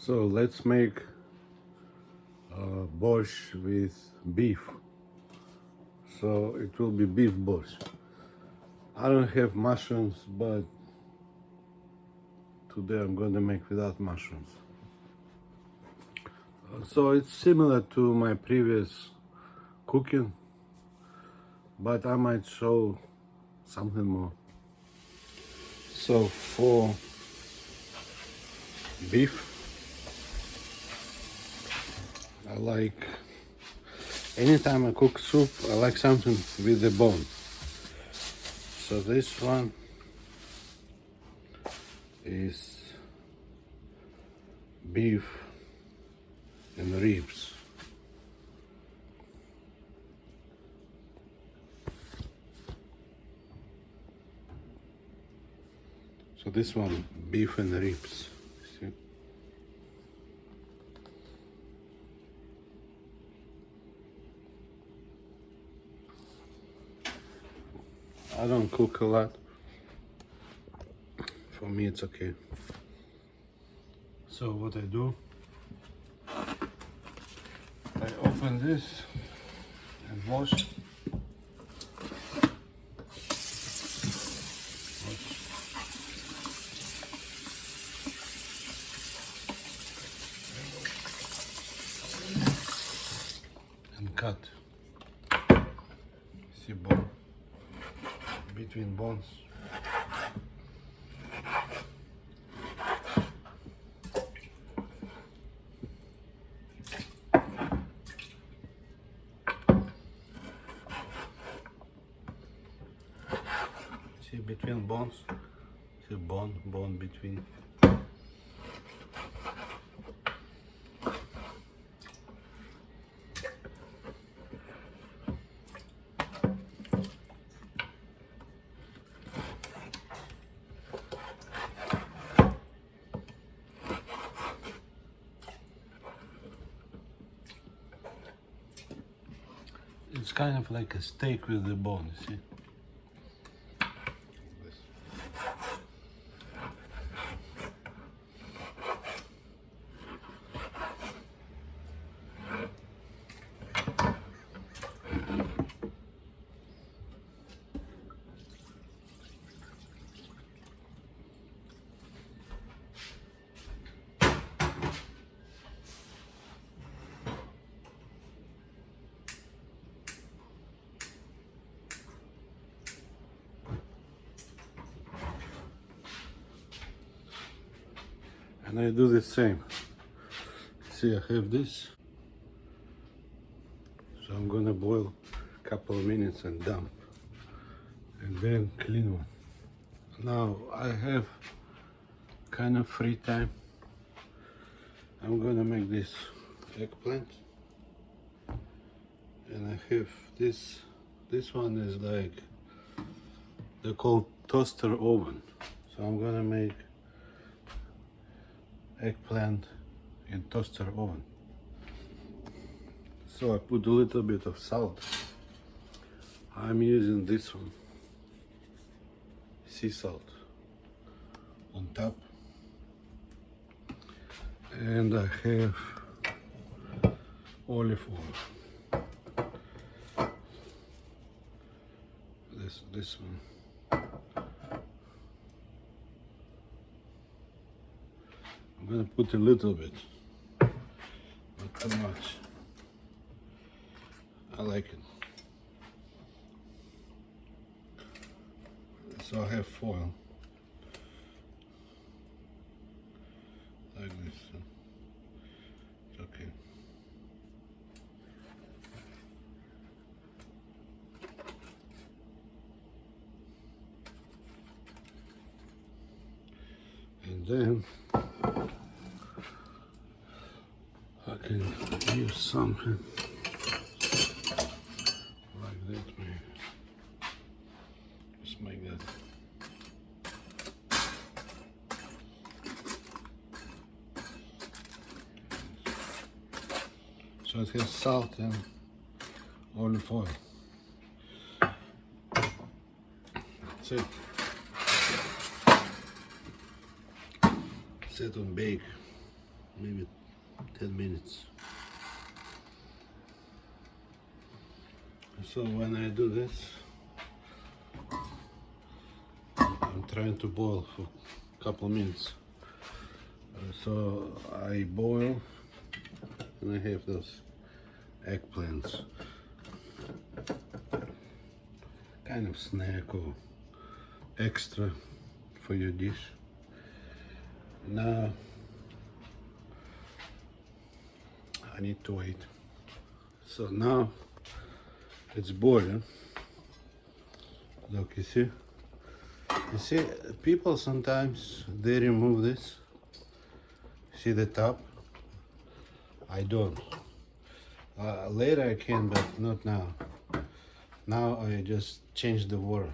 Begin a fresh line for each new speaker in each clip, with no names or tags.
So let's make borscht with beef. So it will be beef borscht. I don't have mushrooms, but today I'm going to make without mushrooms. So it's similar to my previous cooking, but I might show something more. So for beef, I like, anytime I cook soup, I like something with the bone. So this one is beef and ribs. So this one, beef and ribs. See? I don't cook a lot. For me, it's okay. So what I do, I open this and wash. And cut. See bone between bones. See between bones. See bone between. It's kind of like a steak with the bone, you see? And I do the same. See, I have this. So I'm gonna boil a couple of minutes and dump. And then clean one. Now I have kind of free time. I'm gonna make this eggplant. And I have this one is like, they're called toaster oven. So I'm gonna make eggplant in toaster oven. So I put a little bit of salt. I'm using this one, sea salt, on top. And I have olive oil. This one. I'm gonna put a little bit, not too much. I like it. So I have foil, like this. It's okay. And then I can use something like that, maybe. Just make that. So it has salt and olive oil. That's it. Set on bake. maybe 10 minutes. So when I do this, I'm trying to boil for a couple minutes. So I boil and I have those eggplants, kind of snack or extra for your dish. Now I need to wait. So now it's boiling. Look, you see, people sometimes they remove this. See the top? I don't. Later I can, but not now. Now I just change the water.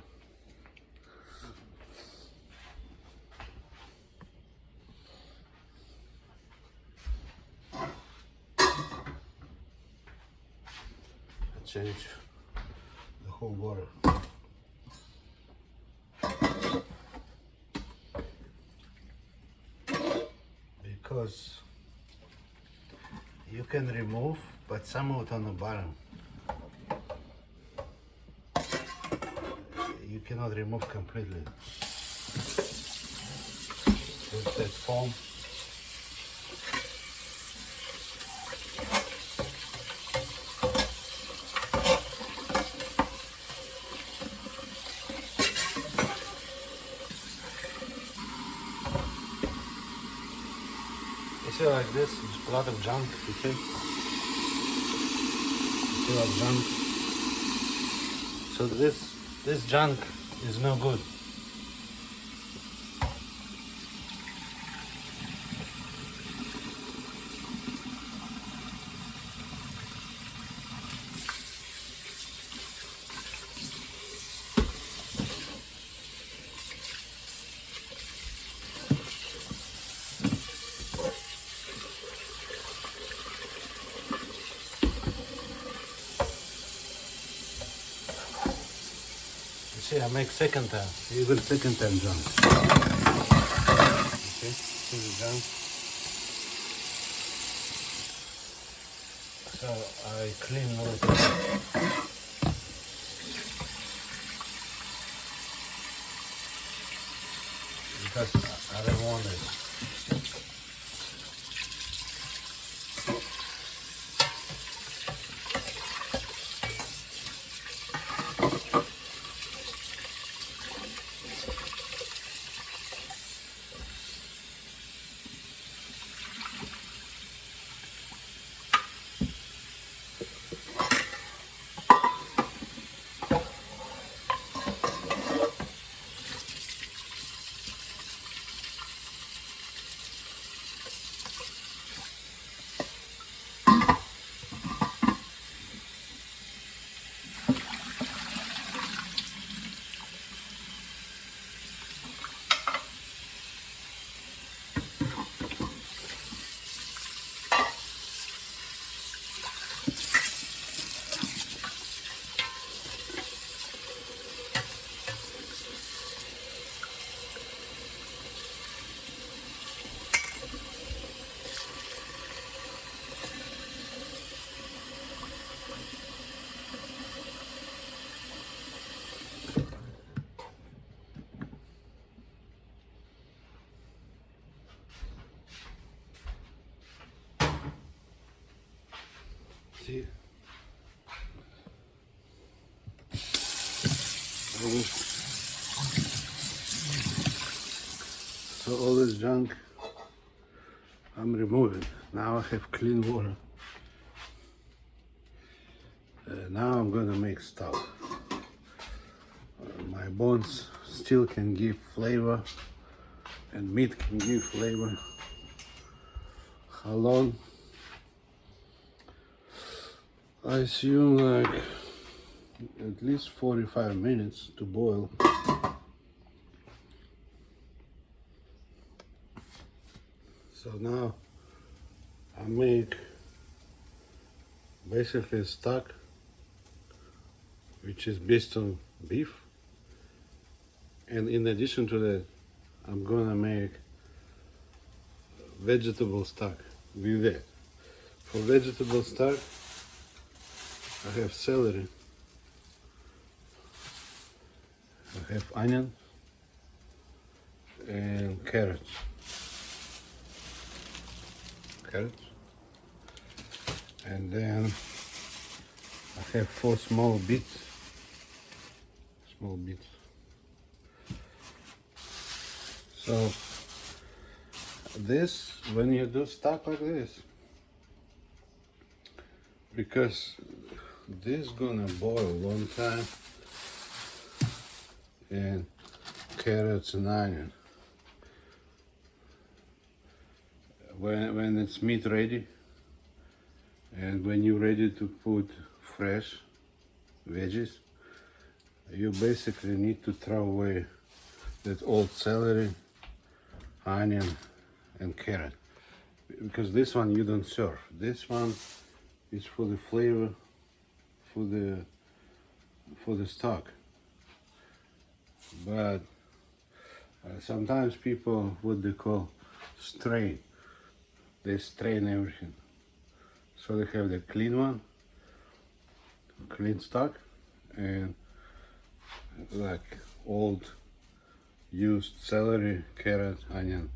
I change the whole water. Because you can remove, but some of it on the bottom. You cannot remove completely. There's that foam. You see like this, a lot of junk, you see? You see like junk? So this junk is no good. See, I make second time, even second time junk. Okay, see the junk. So I clean all it. Because I don't want it. See, so all this junk I'm removing. Now I have clean water. Now I'm gonna make stock. My bones still can give flavor, and meat can give flavor. How long? I assume like at least 45 minutes to boil. So now I make basically a stock which is based on beef, and in addition to that I'm gonna make vegetable stock. with that. For vegetable stock, I have celery, I have onion and carrots. And then I have 4 small bits. So this, when you do stock like this, because this gonna boil a long time, and carrots and onion. When it's meat ready, and when you're ready to put fresh veggies, you basically need to throw away that old celery, onion, and carrot, because this one you don't serve. This one is for the flavor, for the stock. But sometimes people, what they call strain, they strain everything. So they have the clean one, clean stock, and like old used celery, carrot, onion,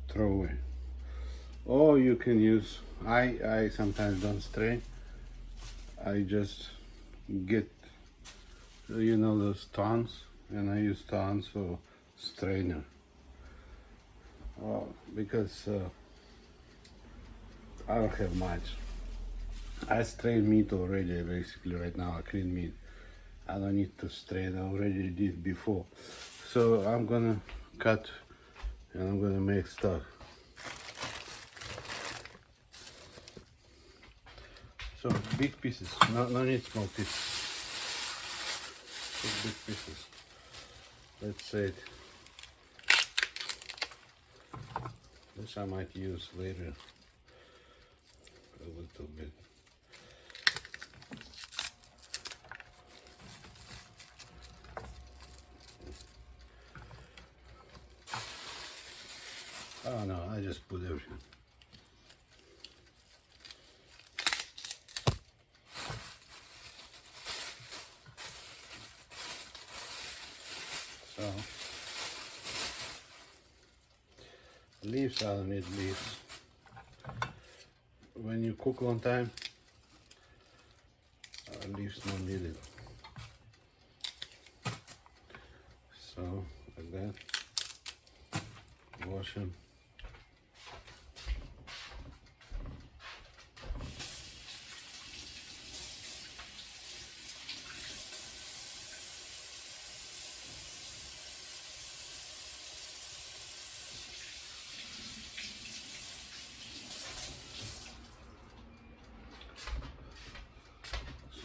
throw away. Or you can use, I sometimes don't strain, I just get, you know, those tons, and I use tons or strainer. Because I don't have much. I strain meat already, basically right now, I clean meat. I don't need to strain, I already did before. So I'm gonna cut and I'm gonna make stock. So big pieces, no need small pieces. Just big pieces. Let's say this I might use later a little bit. Oh no, I just put everything. So, leaves, I don't need leaves. When you cook long time, leaves not needed. So, like that, wash them.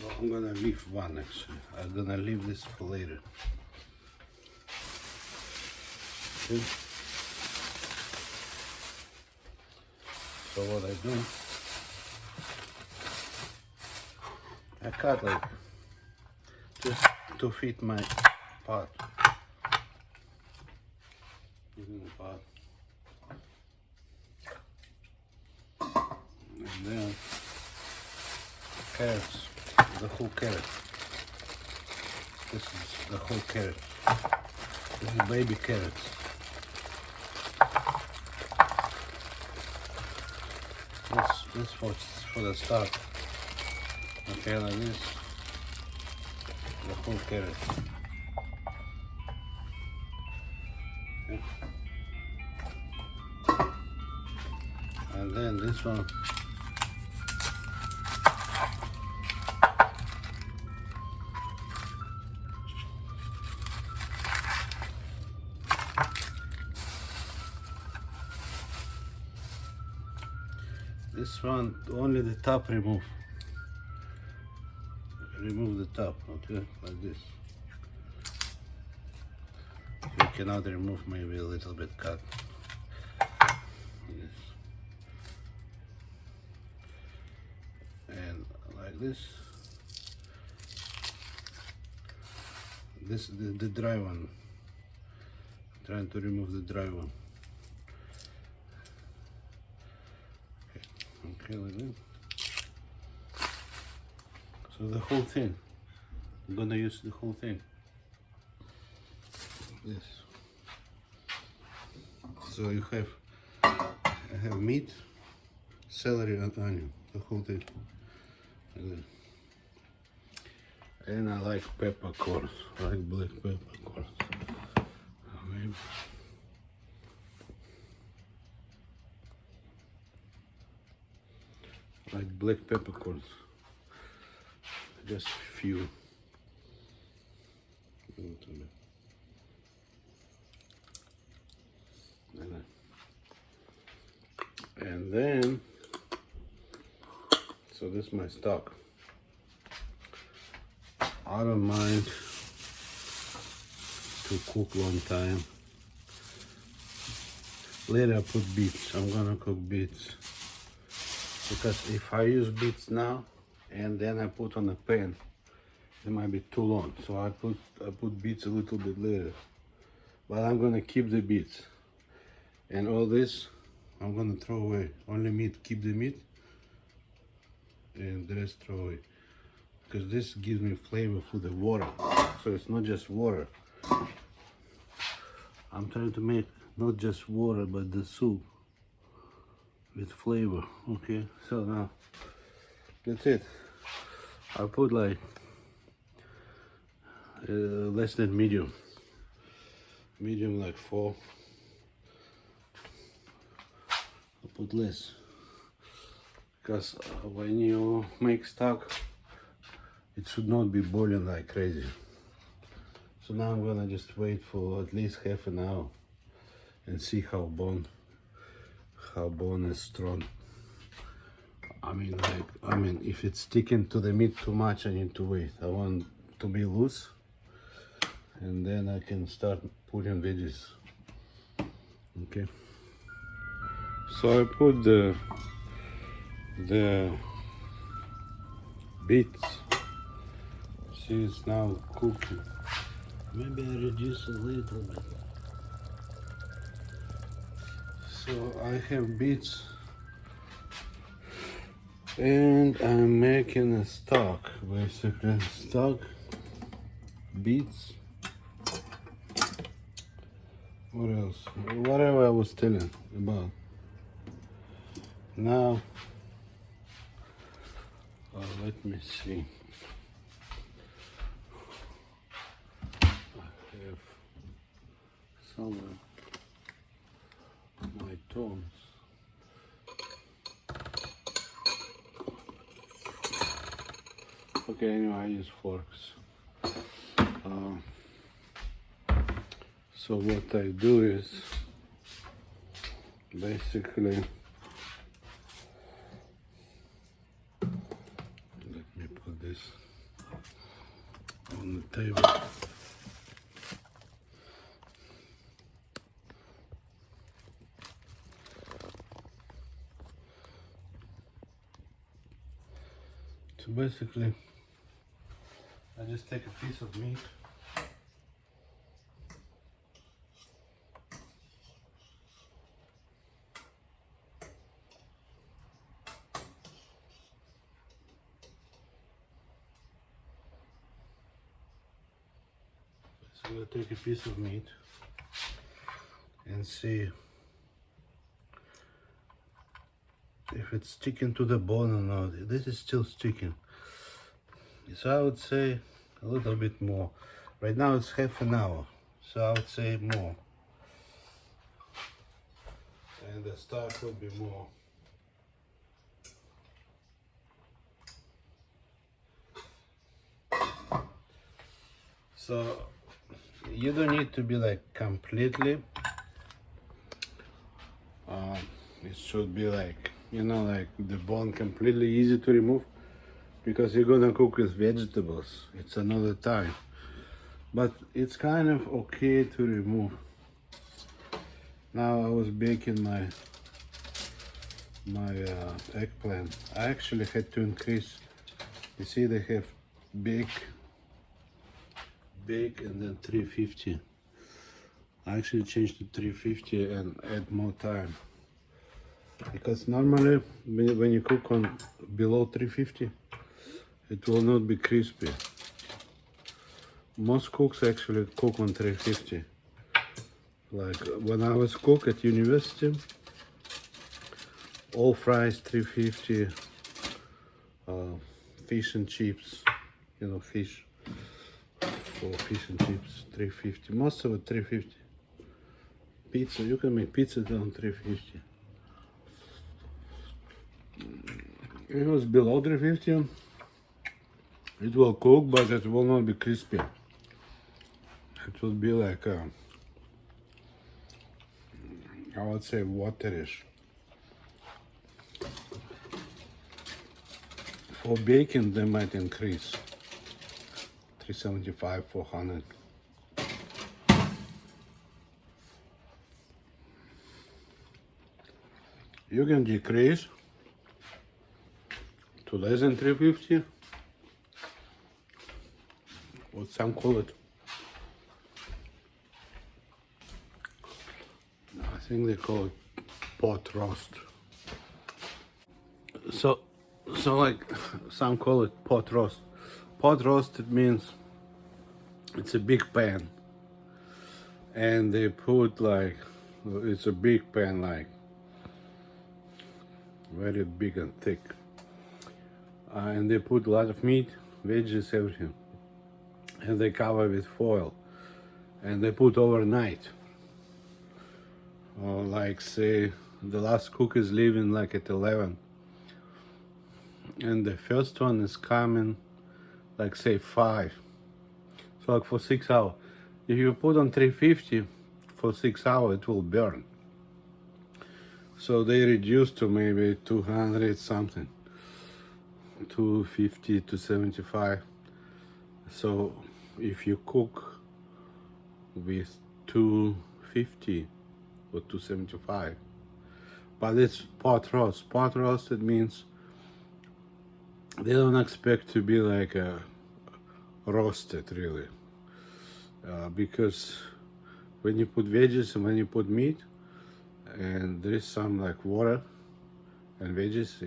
So I'm gonna leave one actually. I'm gonna leave this for later. Okay. So what I do, I cut like just to fit my pot. In the pot. And then carrots, the whole carrot. This is the whole carrot. This is baby carrots. This for the start. Okay, like this. The whole carrot. Okay. And then this one. This one, only the top remove. Remove the top, okay, like this. You cannot remove, maybe a little bit cut. Yes. And like this. This the dry one. Trying to remove the dry one. Okay. Okay, like that. So the whole thing. I'm gonna use the whole thing. This. So you have, I have meat, celery and onion, the whole thing. Like that. And I like peppercorns, I like black peppercorns. Maybe. Like black peppercorns, just few. And then, so this is my stock. I don't mind to cook long time. Later I put beets. I'm gonna cook beets. Because if I use beets now and then I put on a pan, it might be too long. So I put beets a little bit later. But I'm gonna keep the beets. And all this I'm gonna throw away. Only meat, keep the meat, and the rest throw away. Because this gives me flavor for the water. So it's not just water. I'm trying to make not just water, but the soup with flavor. Okay, so now that's it. I put like less than medium. Medium like 4. I put less. Because when you make stock, it should not be boiling like crazy. So now I'm gonna just wait for at least half an hour and see how bone is strong. I mean, if it's sticking to the meat too much, I need to wait. I want to be loose, and then I can start putting veggies. Okay. So I put the beets. See, it's now cooking. Maybe I reduce a little bit. So I have beets, and I'm making a stock, basically. Stock, beets. What else? Whatever I was telling about. Now, let me see. I have somewhere my tongs. Okay, anyway, I use forks. So what I do is basically, let me put this on the table. So basically, I just take a piece of meat, so I take a piece of meat and see if it's sticking to the bone or not. This is still sticking. So I would say a little bit more. Right now it's half an hour, so I would say more. And the stock will be more. So you don't need to be like completely. It should be like, you know, like the bone completely easy to remove, because you're gonna cook with vegetables. It's another time, but it's kind of okay to remove. Now I was baking my eggplant. I actually had to increase. You see, they have bake and then 350. I actually changed to 350 and add more time. Because normally when you cook on below 350, it will not be crispy. Most cooks actually cook on 350. Like when I was cook at university, all fries 350, fish and chips, fish for fish and chips 350. Most of it 350. Pizza, you can make pizza on 350. If it was below 350, it will cook, but it will not be crispy. It will be like, I would say, waterish. For baking, they might increase 375, 400. You can decrease to less than 350. What some call it. I think they call it pot roast. So like some call it pot roast. Pot roast, it means it's a big pan, and they put like, it's a big pan, like very big and thick, and they put a lot of meat, veggies, everything, and they cover with foil, and they put overnight. Like say the last cook is leaving like at 11, and the first one is coming like say 5. So like for 6 hours. If you put on 350 for 6 hours, it will burn. So they reduce to maybe 200 something, 250 to 75. So if you cook with 250 or 275, but it's pot roast. Pot roast, it means they don't expect to be like roasted really, because when you put veggies and when you put meat, and there is some like water and veggies,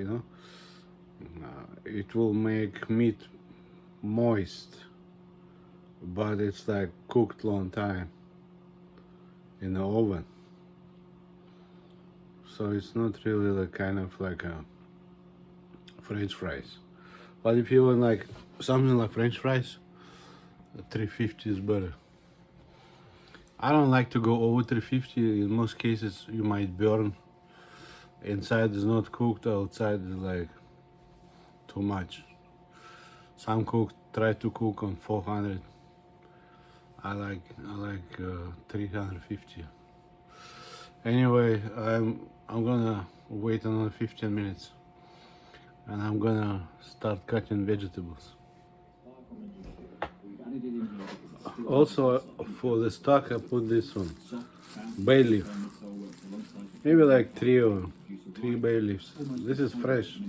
it will make meat moist, but it's like cooked long time in the oven. So it's not really like kind of like a French fries. But if you want like something like French fries, 350 is better. I don't like to go over 350. In most cases, you might burn. Inside is not cooked, outside is like too much. Some cook try to cook on 400. I like 350. Anyway, I'm gonna wait another 15 minutes, and I'm gonna start cutting vegetables. Also, for the stock, I put this one, bay leaf. Maybe like three bay leaves. This is fresh.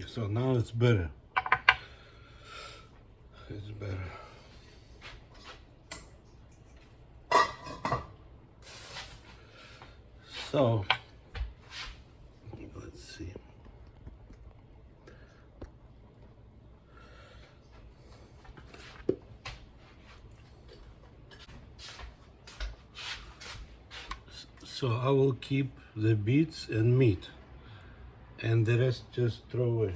So now it's better. It's better. So let's see. So I will keep the beets and meat, and the rest just throw away.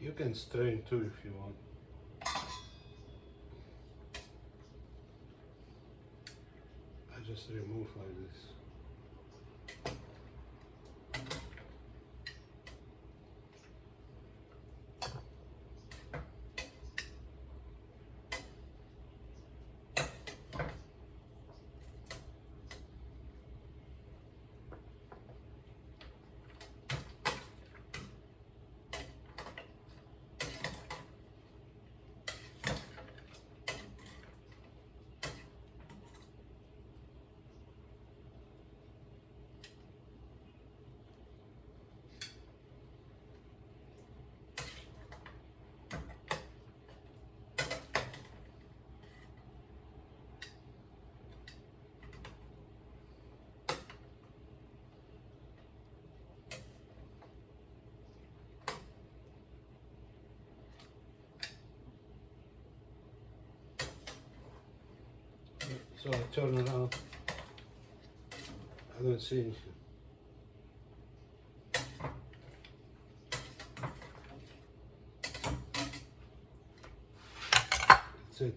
You can strain too if you want. I just remove like this. So I turn around. I don't see anything. That's it.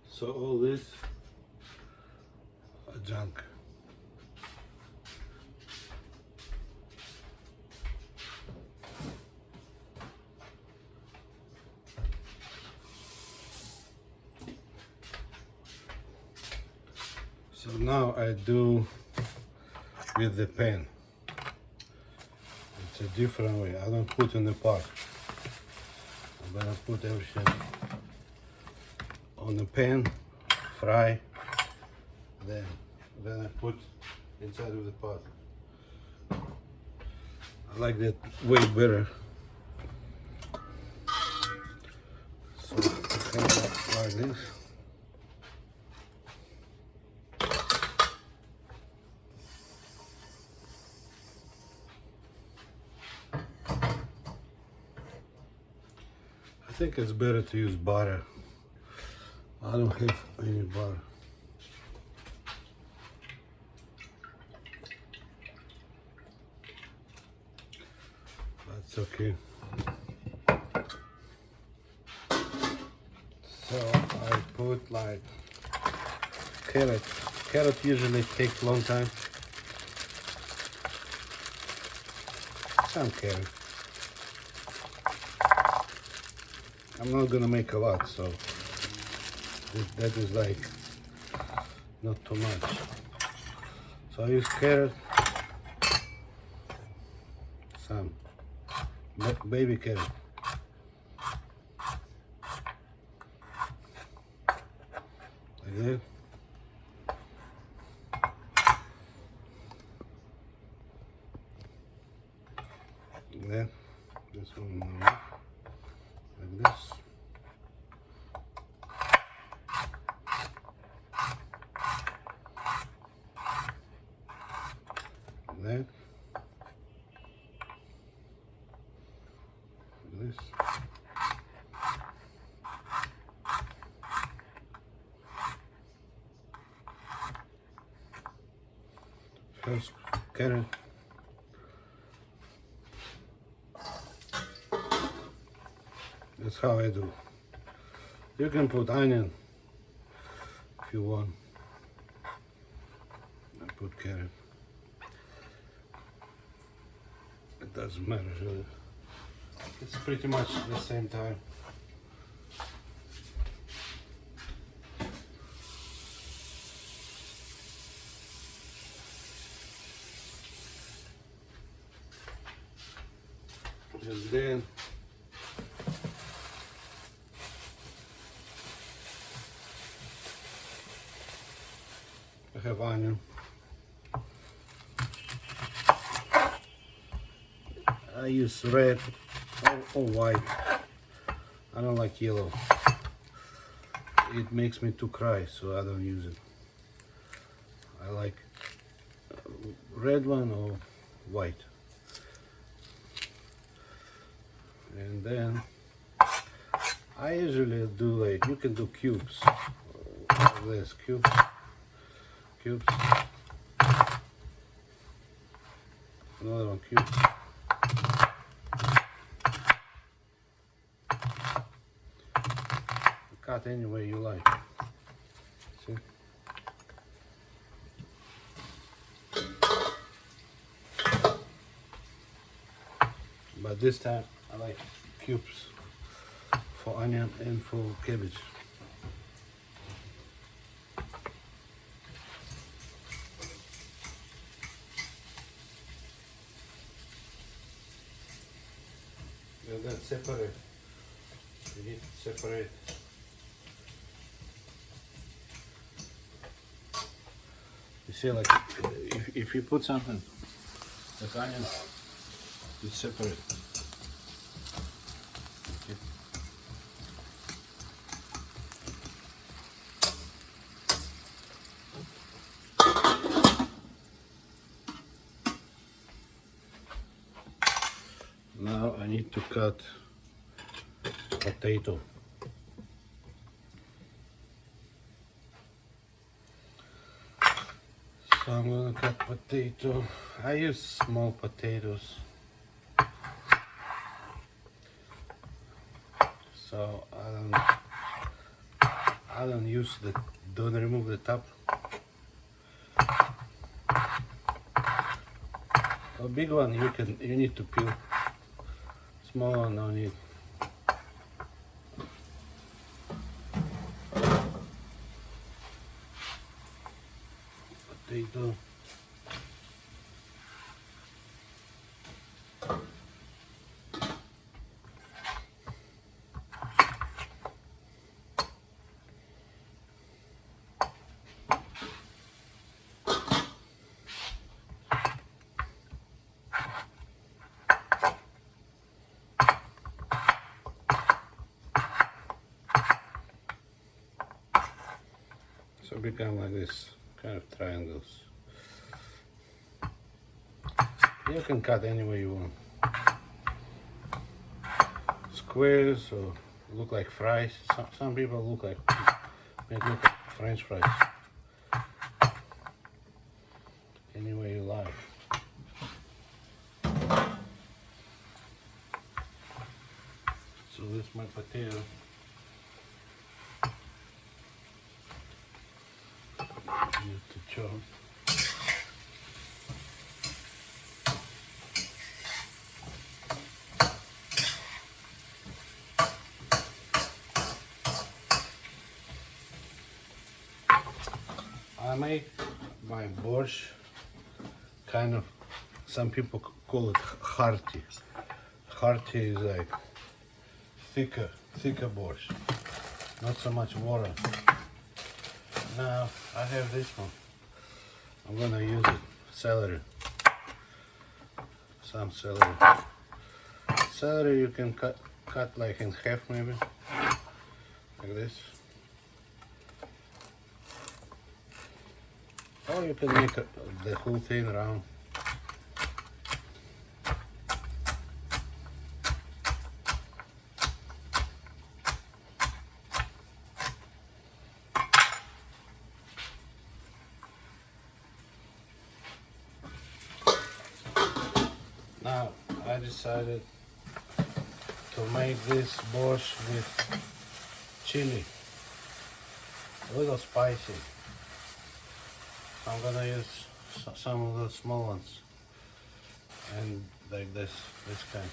So all this are junk. So now I do with the pan. It's a different way. I don't put in the pot. I'm gonna put everything on the pan, fry, then I put inside of the pot. I like that way better. So I have it like this. I think it's better to use butter. I don't have any butter. That's okay. So I put like carrot. Carrot usually takes a long time. Some carrot. I'm not gonna make a lot, so that is like not too much. So I use carrot, some baby carrot, like that. And then this one like this. That. This. First carrot. That's how I do. You can put onion if you want. I put carrot. It doesn't matter really. It's pretty much the same time. And then I have onion. I use red or white. I don't like yellow. It makes me to cry, so I don't use it. I like red one or white. And then I usually do like, you can do cubes. Like this, cubes. Another one, cubes. cut any way you like. See? But this time I like cubes for onion and for cabbage. And then separate. You need to separate. You see, like if you put something like onion, you separate. Okay. Now I need to cut potato. So I'm gonna cut potato. I use small potatoes. So I don't use don't remove the top. A big one you need to peel. Small one no need. Potato. So become like this, kind of triangles. You can cut any way you want. Squares or look like fries. Some people look like French fries. Any way you like. So this is my potato. Need to chop. I make my borscht kind of, some people call it hearty. Hearty is like thicker borscht, not so much water. Now I have this one. I'm gonna use it. Celery. Some celery. Celery you can cut like in half maybe, like this. Or you can make the whole thing round. Now I decided to make this borscht with chili, a little spicy. I'm gonna use some of the small ones, and like this kind.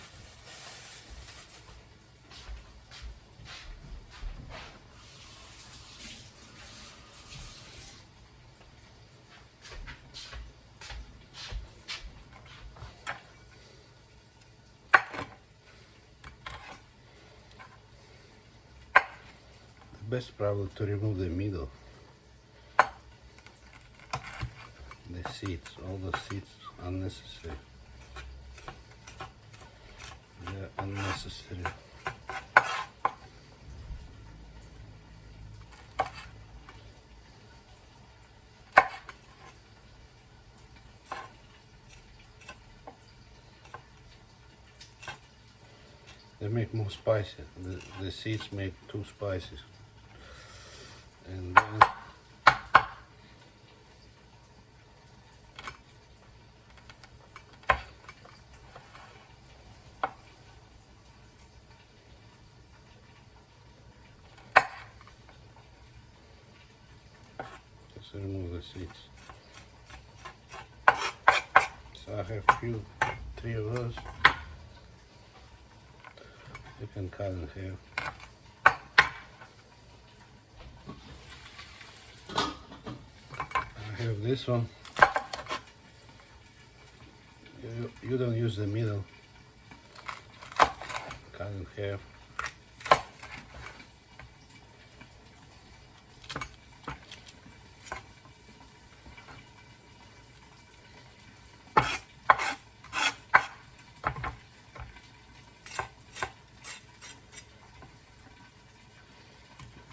The best probably to remove the middle. The seeds, all the seeds unnecessary. They're unnecessary. They make more spicy. The seeds make too spicy. And then remove the seeds. So I have three of those. You can cut in half. I have this one. You don't use the middle. Cut in half.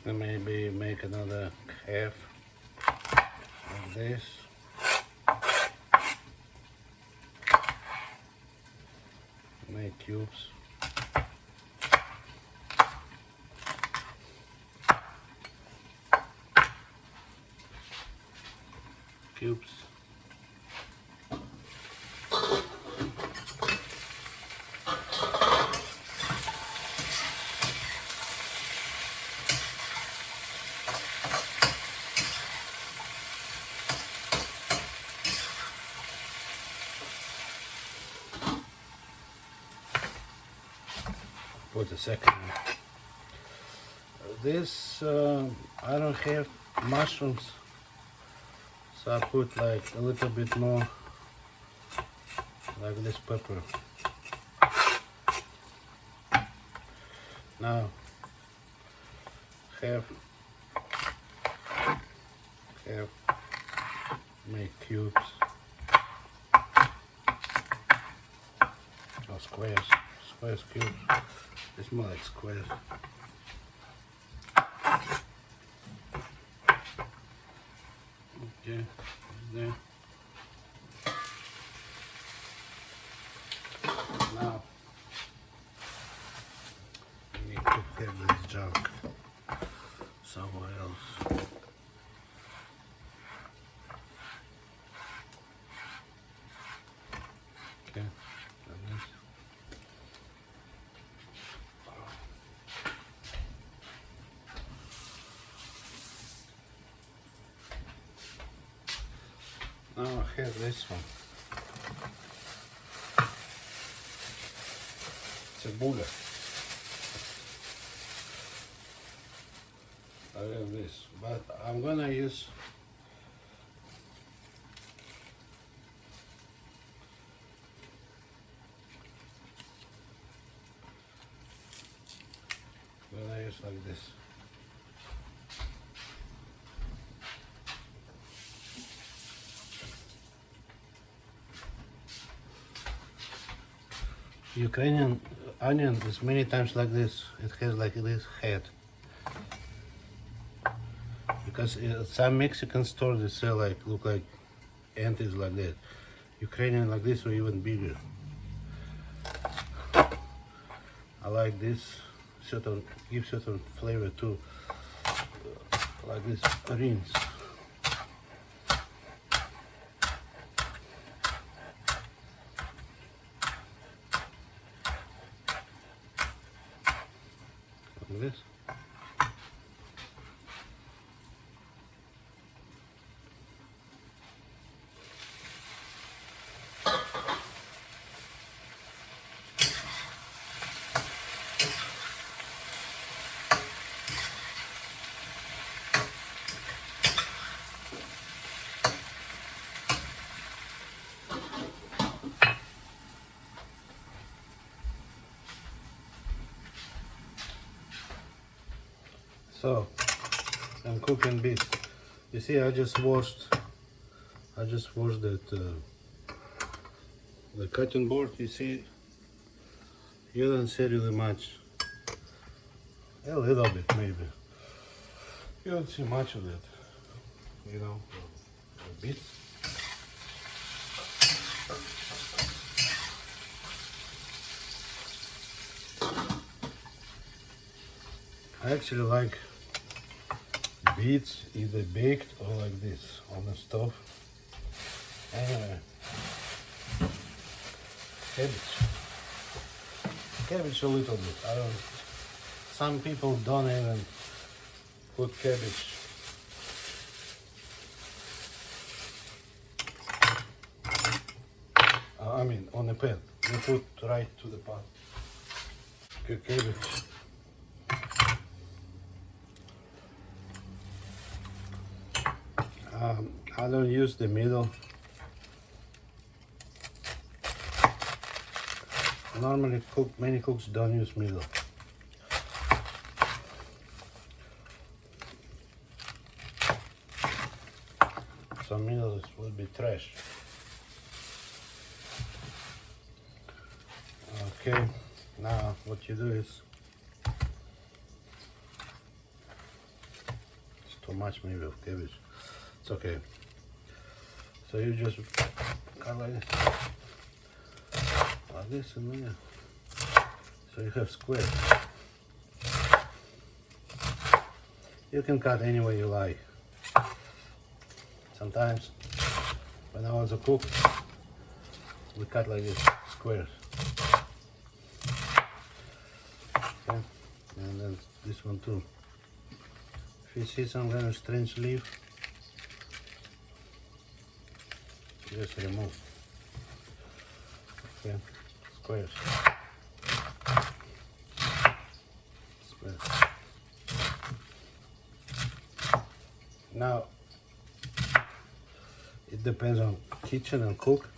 And maybe make another half like this. Make cubes. Cubes. Put the second one. This I don't have mushrooms, so I put like a little bit more, like this pepper. Now have make cubes or squares cubes. It's more like squares. Okay, there. Now we need to have this junk somewhere else. Okay, like this. Now I have this one. Cebula. I have this, but I'm gonna use like this. Ukrainian onion is many times like this. It has like this head. Because some Mexican stores they sell like look like antis like that. Ukrainian like this or even bigger. I like this. Give certain flavor too. Like this rinse. Like this. So I'm cooking beets. You see, I just washed that the cutting board. You see, you don't see really much. A little bit maybe. You don't see much of that. You know, the beets. I actually like beets either baked or like this on the stove. Anyway, cabbage a little bit. I don't. Some people don't even put cabbage I mean on the pan. You put right to the pot. Okay, cabbage. I don't use the middle. Normally many cooks don't use middle. So middle will be trash. Okay, now what you do is, it's too much maybe of cabbage. It's okay. So you just cut like this and then, so you have squares. You can cut any way you like. Sometimes when I was a cook, we cut like this, squares. Okay, and then this one too. If you see some kind of strange leaf, just remove. Okay, squares. Squares. Now, it depends on kitchen and cook.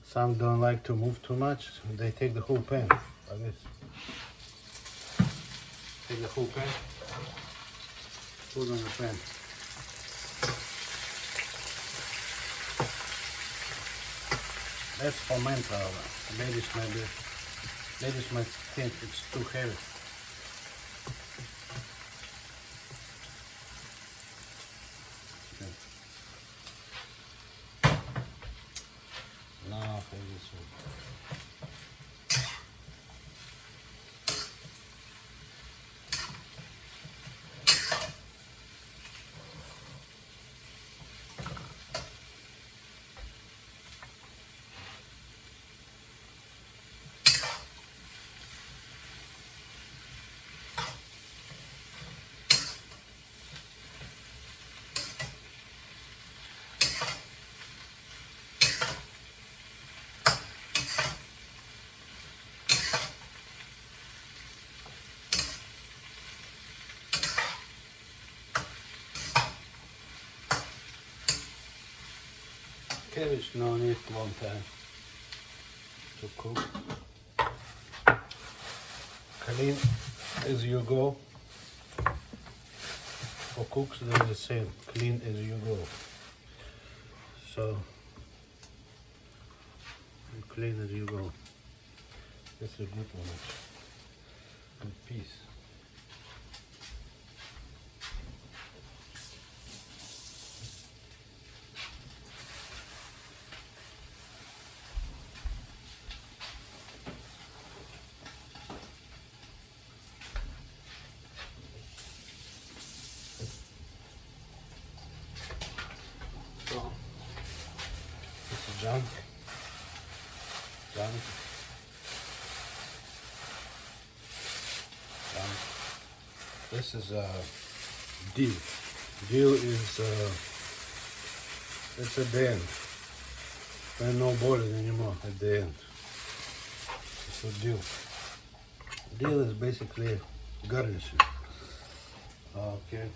Some don't like to move too much. They take the whole pan like this. Take the whole pan, put on the pan. That's for manpower. Ladies might think it's too heavy. Okay. Now for this one. Cabbage no need long time to cook. Clean as you go. For cooks they're the same, clean as you go. So clean as you go. That's a good one. Good piece. So this is junk. This is dill. Dill is it's at the end. There's no boiling anymore at the end. So dill. Dill is basically garnishing. Okay.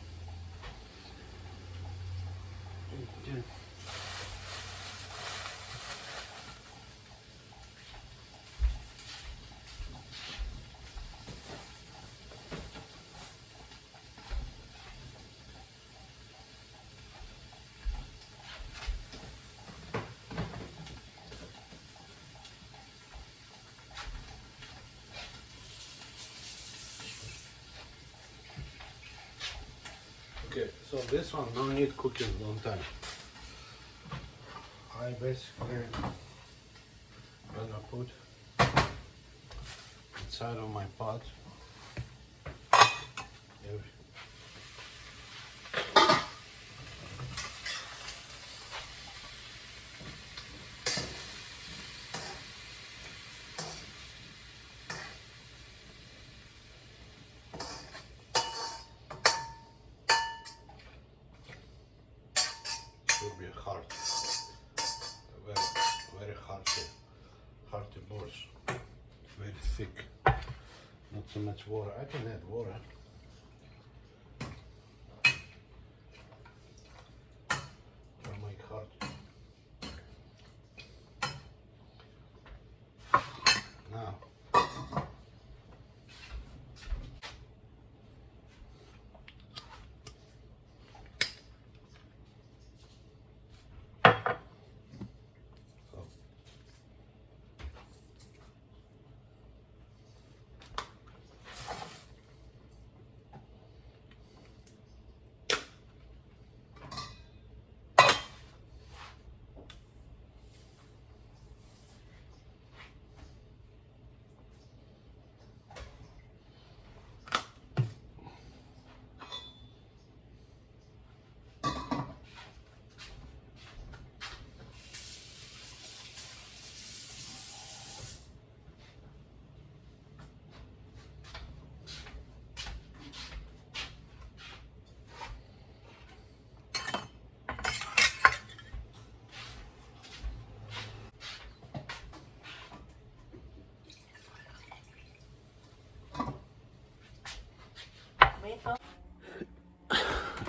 Okay, so this one don't need cooking long time. I basically gonna put inside of my pot should be hard, very hard. hearty borscht. Very thick. Not so much water. I can add water. For my heart. Now.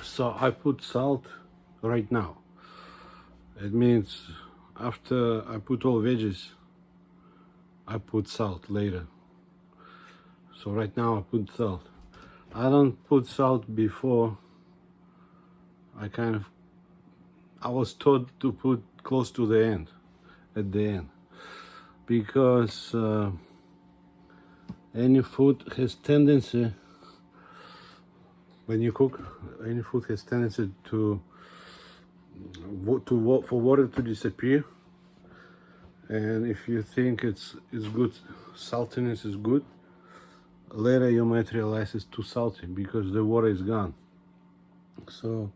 So I put salt right now. It means after I put all veggies, I put salt later. So right now I put salt. I don't put salt before. I was taught to put close to the end, at the end, because any food has tendency, when you cook, any food has tendency for water to disappear. And if you think it's good, saltiness is good, later you might realize it's too salty because the water is gone. So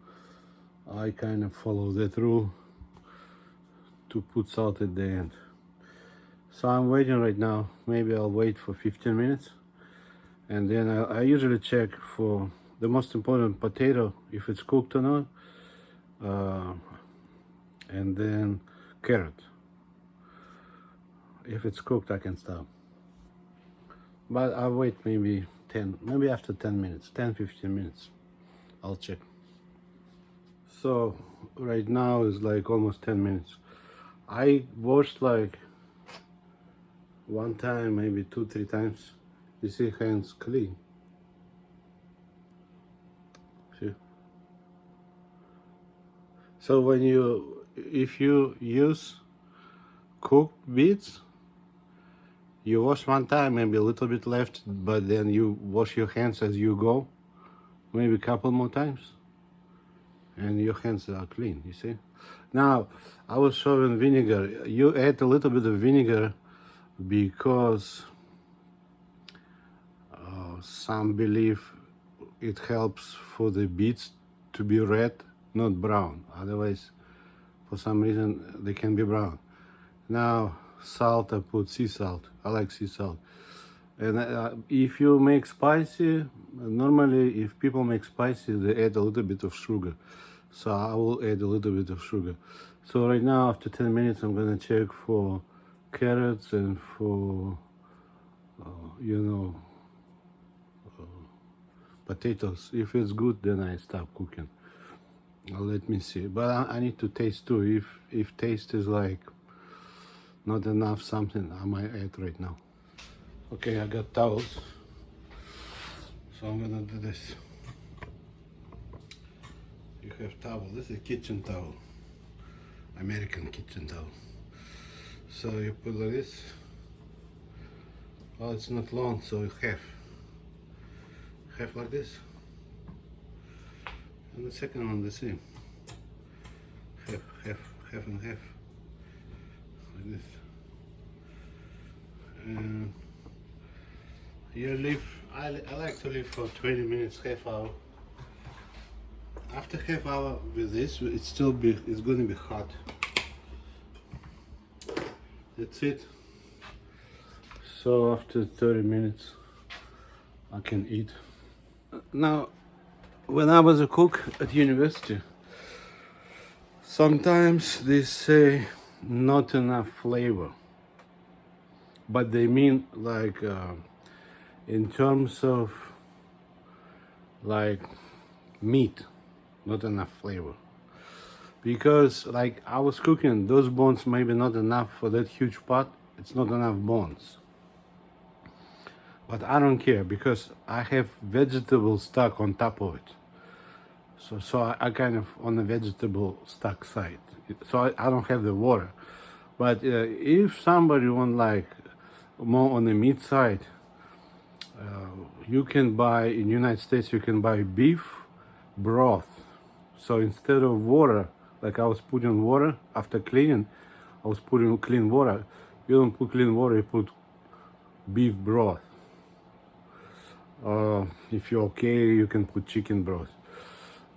I kind of follow that rule to put salt at the end. So I'm waiting right now. Maybe I'll wait for 15 minutes, and then I usually check for the most important potato, if it's cooked or not, and then carrot. If it's cooked, I can stop. But I'll wait maybe after 10 minutes, 10-15 minutes, I'll check. So right now is like almost 10 minutes. I washed like one time, maybe 2-3 times. You see, hands clean. See? So if you use cooked beets, you wash one time, maybe a little bit left, but then you wash your hands as you go, maybe a couple more times, and your hands are clean, you see. Now, I was showing vinegar. You add a little bit of vinegar because some believe it helps for the beets to be red, not brown. Otherwise, for some reason, they can be brown. Now, salt, I put sea salt. I like sea salt. And if you make spicy, normally if people make spicy, they add a little bit of sugar. So I will add a little bit of sugar. So right now, after 10 minutes, I'm gonna check for carrots and for, potatoes. If it's good, then I stop cooking. Let me see. But I need to taste too. If taste is like not enough something, I might add right now. Okay, I got towels, so I'm gonna do this. You have towel. This is a kitchen towel, American kitchen towel. So you put like this. Well, it's not long, so you half like this, and the second one the same. Half and half, like this. And you leave. I like to leave for 20 minutes, half hour. After half hour with this, it's going to be hot. That's it. So after 30 minutes, I can eat. Now, when I was a cook at university, sometimes they say not enough flavor. but they mean like in terms of like meat, not enough flavor. Because like I was cooking, those bones maybe not enough for that huge pot. It's not enough bones. But I don't care because I have vegetable stock on top of it. So I kind of on the vegetable stock side. So I don't have the water. But if somebody want like more on the meat side, you can buy in United States. You can buy beef broth. So instead of water, like I was putting water after cleaning, I was putting clean water. You don't put clean water. You put beef broth. If you're okay, you can put chicken broth.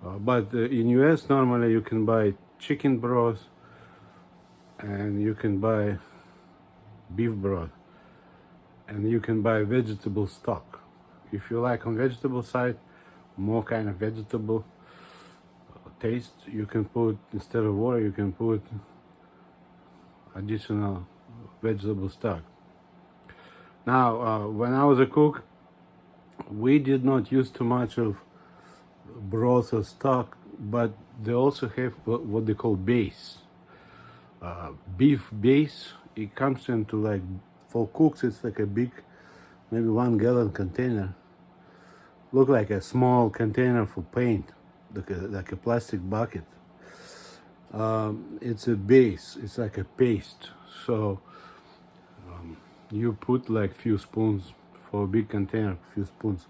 But in US, normally you can buy chicken broth and you can buy beef broth and you can buy vegetable stock. If you like on vegetable side, more kind of vegetable taste, you can put, instead of water, you can put additional vegetable stock. Now, when I was a cook, we did not use too much of broth or stock, but they also have what they call base. Beef base, it comes into like, for cooks, it's like a big, maybe 1 gallon container. Look like a small container for paint, like a plastic bucket. It's a base, it's like a paste. So you put like few spoons for a big container, few spoons.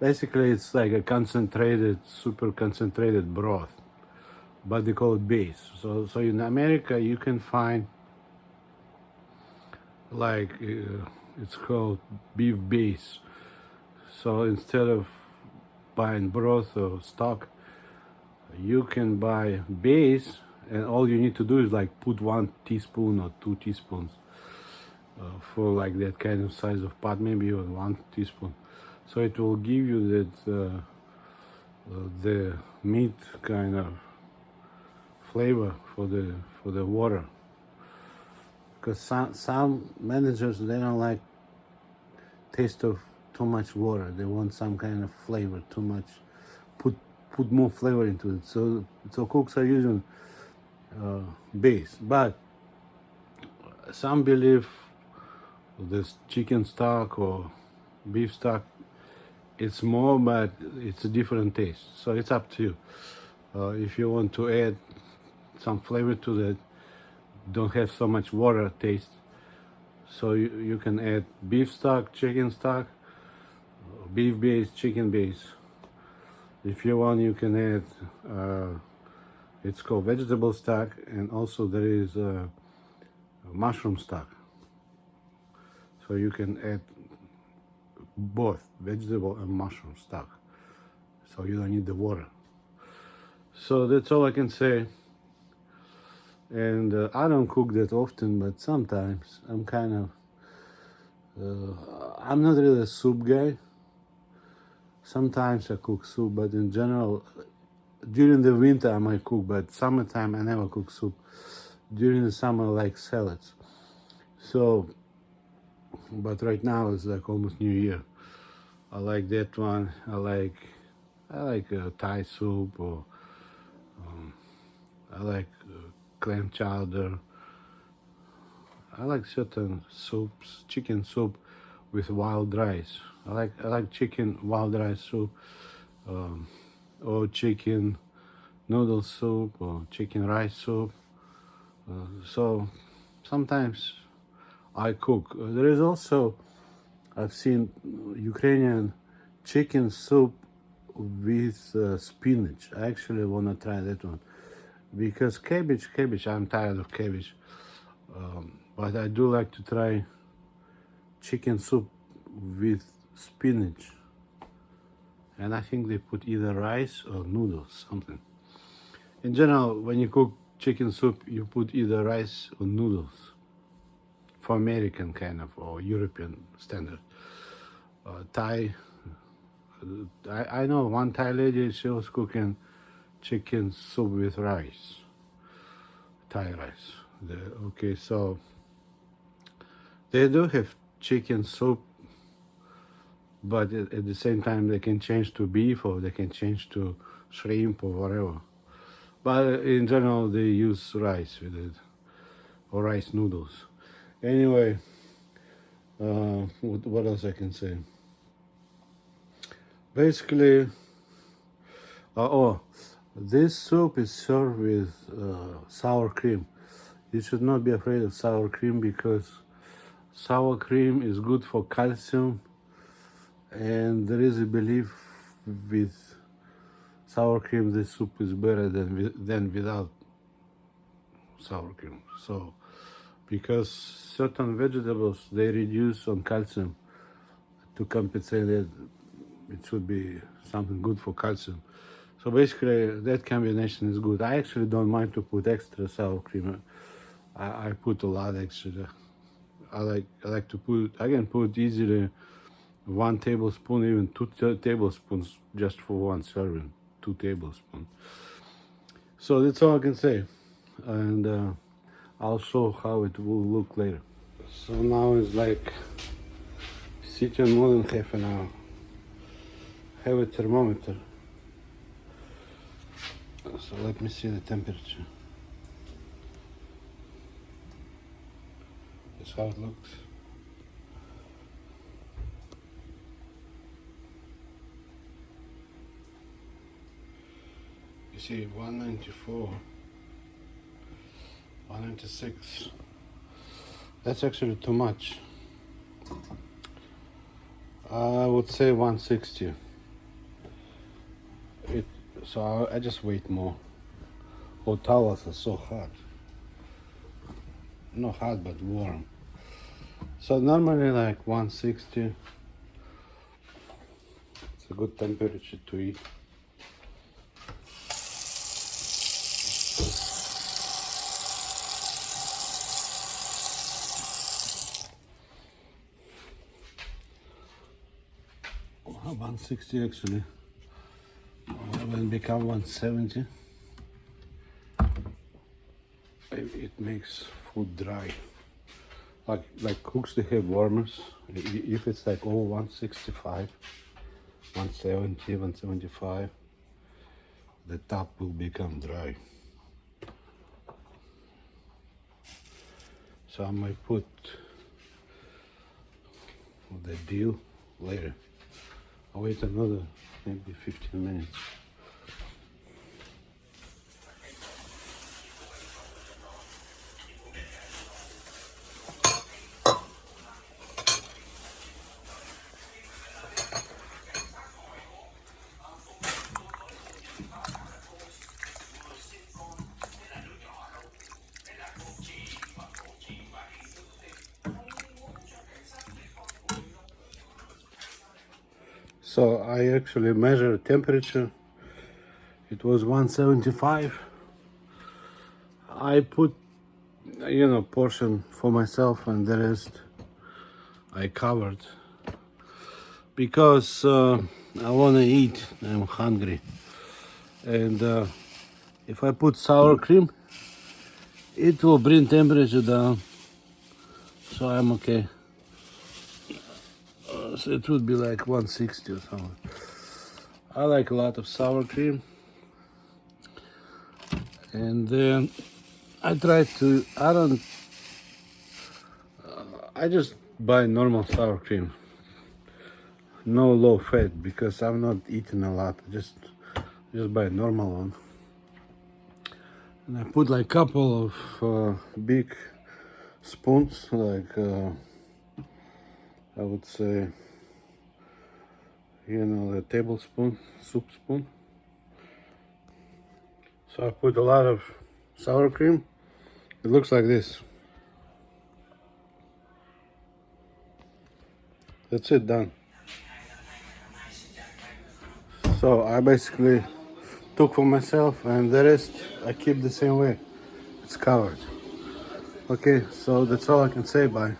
Basically, it's like a concentrated, super concentrated broth, but they call it base. So in America, you can find like it's called beef base. So instead of buying broth or stock, you can buy base, and all you need to do is like put 1 teaspoon or 2 teaspoons for like that kind of size of pot, maybe even 1 teaspoon. So it will give you that the meat kind of flavor for the water. Because some managers, they don't like taste of too much water. They want some kind of flavor, too much. Put more flavor into it. So cooks are using base, but some believe this chicken stock or beef stock, it's more, but it's a different taste. So it's up to you. If you want to add some flavor to that, don't have so much water taste, so you can add beef stock, chicken stock, beef base, chicken base. If you want, you can add it's called vegetable stock, and also there is mushroom stock. So you can add both vegetable and mushroom stock, so you don't need the water. So that's all I can say. And I don't cook that often, but sometimes I'm kind of I'm not really a soup guy. Sometimes I cook soup, but in general, during the winter I might cook, but summertime I never cook soup. During the summer I like salads. So, but right now it's like almost New Year. I like that one. I like Thai soup, or I like clam chowder. I like certain soups, chicken soup with wild rice. I like chicken wild rice soup, or chicken noodle soup, or chicken rice soup. So sometimes I cook. There is also, I've seen Ukrainian chicken soup with spinach. I actually want to try that one, because cabbage, I'm tired of cabbage. But I do like to try chicken soup with spinach. And I think they put either rice or noodles, something. In general, when you cook chicken soup, you put either rice or noodles, for American kind of, or European standard. Thai, I know one Thai lady, she was cooking chicken soup with rice, Thai rice. Okay, so They do have chicken soup, but at the same time they can change to beef or they can change to shrimp or whatever. But in general they use rice with it, or rice noodles. Anyway, what else I can say? Basically, this soup is served with sour cream. You should not be afraid of sour cream because sour cream is good for calcium, and there is a belief with sour cream this soup is better than without sour cream. So, because certain vegetables they reduce on calcium to compensate that, it should be something good for calcium. So basically, that combination is good. I actually don't mind to put extra sour cream. I put a lot extra. I like to put. I can put easily 1 tablespoon, even 2 tablespoons, just for one serving. 2 tablespoons. So that's all I can say, and I'll show how it will look later. So now it's like sitting more than half an hour. Have a thermometer. So let me see the temperature. That's how it looks. You see 194, 196. That's actually too much. I would say 160. So I just wait more. Oh, towels are so hot. Not hot, but warm. So normally like 160. It's a good temperature to eat. Oh, 160 actually. Will become 170. It makes food dry. Like cooks, they have warmers. If it's like 165, 170, 175, the top will become dry. So I might put the deal later. I'll wait another maybe 15 minutes. So I actually measured temperature. It was 175. I put, portion for myself, and the rest I covered because I want to eat. I'm hungry, and if I put sour cream, it will bring temperature down. So I'm okay. So it would be like 160 or something. I like a lot of sour cream, and then I try to. I just buy normal sour cream, no low fat, because I'm not eating a lot. Just buy normal one, and I put like couple of big spoons, like I would say, the tablespoon, soup spoon. So I put a lot of sour cream. It looks like this. That's it, done. So I basically took for myself, and the rest I keep the same way. It's covered. Okay, so that's all I can say. Bye.